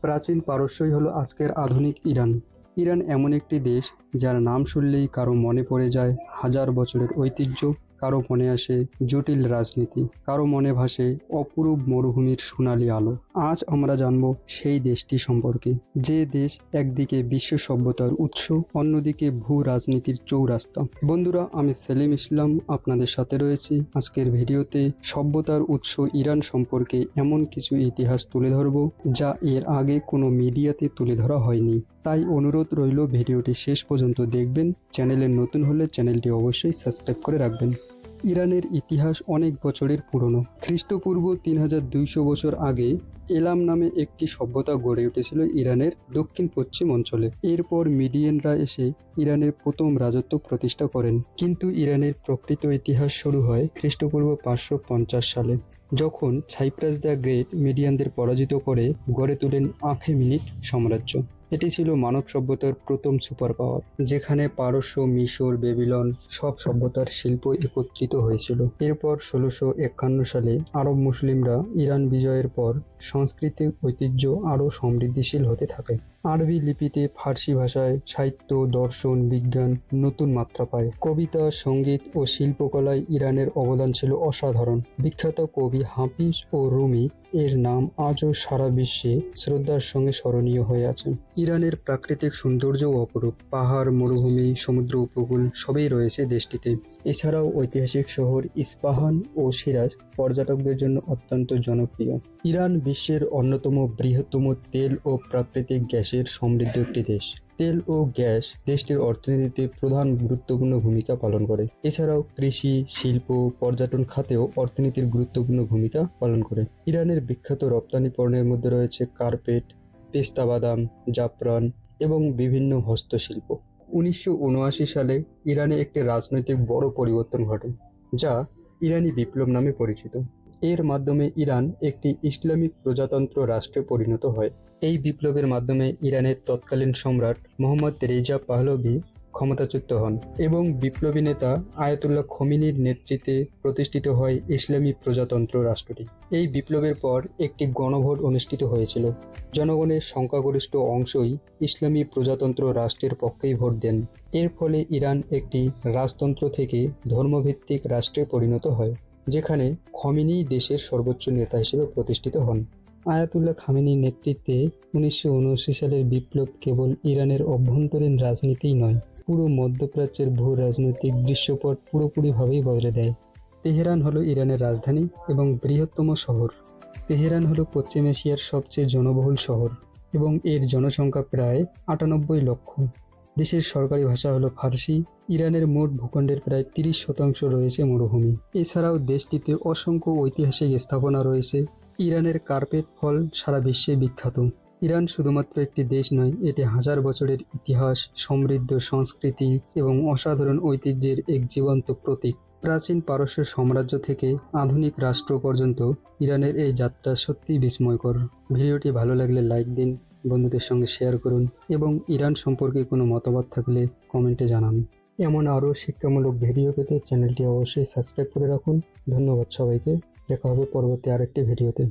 প্রাচীন পারস্যই হলো আজকের আধুনিক ইরান। ইরান এমন একটি দেশ যার নাম শুনলেই কারো মনে পড়ে যায় হাজার বছরের ঐতিহ্য, কারো মনে আসে জটিল রাজনীতি, কারো মনে ভাসে অপরূপ মরুভূমির সোনালী আলো। আজ আমরা জানব সেই দেশটি সম্পর্কে, যে দেশ একদিকে বিশ্ব সভ্যতার উৎস, অন্যদিকে ভূ রাজনীতির চৌরাস্তা। বন্ধুরা, আমি সেলিম ইসলাম আপনাদের সাথে রয়েছি। আজকের ভিডিওতে সভ্যতার উৎস ইরান সম্পর্কে এমন কিছু ইতিহাস তুলে ধরব যা এর আগে কোনো মিডিয়াতে তুলে ধরা হয়নি। তাই অনুরোধ রইল ভিডিওটি শেষ পর্যন্ত দেখবেন। চ্যানেলে নতুন হলে চ্যানেলটি অবশ্যই সাবস্ক্রাইব করে রাখবেন। ইরানের ইতিহাস অনেক বছরের পুরনো। খ্রিস্টপূর্ব 3200 বছর আগে এলাম নামে একটি সভ্যতা গড়ে উঠেছিল ইরানের দক্ষিণ পশ্চিম অঞ্চলে। এরপর মিডিয়ানরা এসে ইরানের প্রথম রাজত্ব প্রতিষ্ঠা করেন। কিন্তু ইরানের প্রকৃত ইতিহাস শুরু হয় খ্রিস্টপূর্ব 550 সালে, যখন সাইপ্রাস দ্য গ্রেট মিডিয়ানদের পরাজিত করে গড়ে তোলেন আখেমেনিড সাম্রাজ্য। এটি ছিল মানব সভ্যতার প্রথম সুপার পাওয়ার, যেখানে পারস্য, মিশর, বেবিলন সব সভ্যতার শিল্প একত্রিত হয়েছিল। এরপর 1651 সালে আরব মুসলিমরা ইরান বিজয়ের পর সাংস্কৃতিক ঐতিহ্য আরও সমৃদ্ধিশীল হতে থাকে। আরবি লিপিতে, ফার্সি ভাষায় সাহিত্য, দর্শন, বিজ্ঞান নতুন মাত্রা পায়। কবিতা, সঙ্গীত ও শিল্পকলায় ইরানের অবদান ছিল অসাধারণ। বিখ্যাত কবি হাফিজ ও রুমি এর নাম আজও সারা বিশ্বে শ্রদ্ধার সঙ্গে স্মরণীয় হয়ে আছে। ইরানের প্রাকৃতিক সৌন্দর্যও অপরূপ। পাহাড়, মরুভূমি, সমুদ্র উপকূল সবই রয়েছে দেশটিতে। এছাড়াও ঐতিহাসিক শহর ইস্পাহান ও সিরাজ পর্যটকদের জন্য অত্যন্ত জনপ্রিয়। ইরান বিশ্বের অন্যতম বৃহত্তম তেল ও প্রাকৃতিক গ্যাসের সমৃদ্ধ একটি দেশ। তেল ও গ্যাস দেশটির অর্থনীতিতে প্রধান গুরুত্বপূর্ণ ভূমিকা পালন করে। এছাড়াও কৃষি, শিল্প, পর্যটন খাতেও অর্থনীতির গুরুত্বপূর্ণ ভূমিকা পালন করে। ইরানের বিখ্যাত রপ্তানি পণ্যের মধ্যে রয়েছে কার্পেট, পেস্তা বাদাম, জাফরান এবং বিভিন্ন হস্তশিল্প। 1979 সালে ইরানে একটি রাজনৈতিক বড় পরিবর্তন ঘটে, যা ইরানি বিপ্লব নামে পরিচিত। এর মাধ্যমে ইরান একটি ইসলামিক প্রজাতন্ত্র রাষ্ট্রে পরিণত হয়। এই বিপ্লবের মাধ্যমে ইরানের তৎকালীন সম্রাট মোহাম্মদ রেজা পাহলভি ক্ষমতাচ্যুত হন এবং বিপ্লবী নেতা আয়াতুল্লাহ খোমেনির নেতৃত্বে প্রতিষ্ঠিত হয় ইসলামী প্রজাতন্ত্র রাষ্ট্রটি। এই বিপ্লবের পর একটি গণভোট অনুষ্ঠিত হয়েছিল। জনগণের সংখ্যাগরিষ্ঠ অংশই ইসলামী প্রজাতন্ত্র রাষ্ট্রের পক্ষেই ভোট দেন। এর ফলে ইরান একটি রাজতন্ত্র থেকে ধর্মভিত্তিক রাষ্ট্রে পরিণত হয়, যেখানে খোমেনি দেশের সর্বোচ্চ নেতা হিসেবে প্রতিষ্ঠিত হন। আয়াতুল্লাহ খামেনির নেতৃত্বে 1979 সালের বিপ্লব কেবল ইরানের অভ্যন্তরীণ রাজনীতিই নয়, পুরো মধ্যপ্রাচ্যের ভূ রাজনৈতিক দৃশ্যপট পুরোপুরিভাবেই বদলে দেয়। তেহরান হলো ইরানের রাজধানী এবং বৃহত্তম শহর। তেহরান হলো পশ্চিম এশিয়ার সবচেয়ে জনবহুল শহর এবং এর জনসংখ্যা প্রায় 98 লক্ষ। দেশের সরকারি ভাষা হলো ফার্সি। ইরানের মোট ভূখণ্ডের প্রায় 30% রয়েছে মরুভূমি। এছাড়াও দেশটিতে অসংখ্য ঐতিহাসিক স্থাপনা রয়েছে। ইরানের কার্পেট ফল সারা বিশ্বে বিখ্যাত। ইরান শুধুমাত্র একটি দেশ নয়, এটি হাজার বছরের ইতিহাস, সমৃদ্ধ সংস্কৃতি এবং অসাধারণ ঐতিহ্যের এক জীবন্ত প্রতীক। প্রাচীন পারস্য সাম্রাজ্য থেকে আধুনিক রাষ্ট্র পর্যন্ত ইরানের এই যাত্রা সত্যিই বিস্ময়কর। ভিডিওটি ভালো লাগলে লাইক দিন, বন্ধুদের সঙ্গে শেয়ার করুন এবং ইরান সম্পর্কে কোনো মতামত থাকলে কমেন্টে জানান। এমন আরও শিক্ষামূলক ভিডিও পেতে চ্যানেলটি অবশ্যই সাবস্ক্রাইব করে রাখুন। ধন্যবাদ সবাইকে। দেখা হবে পরবর্তী আরেকটি ভিডিওতে।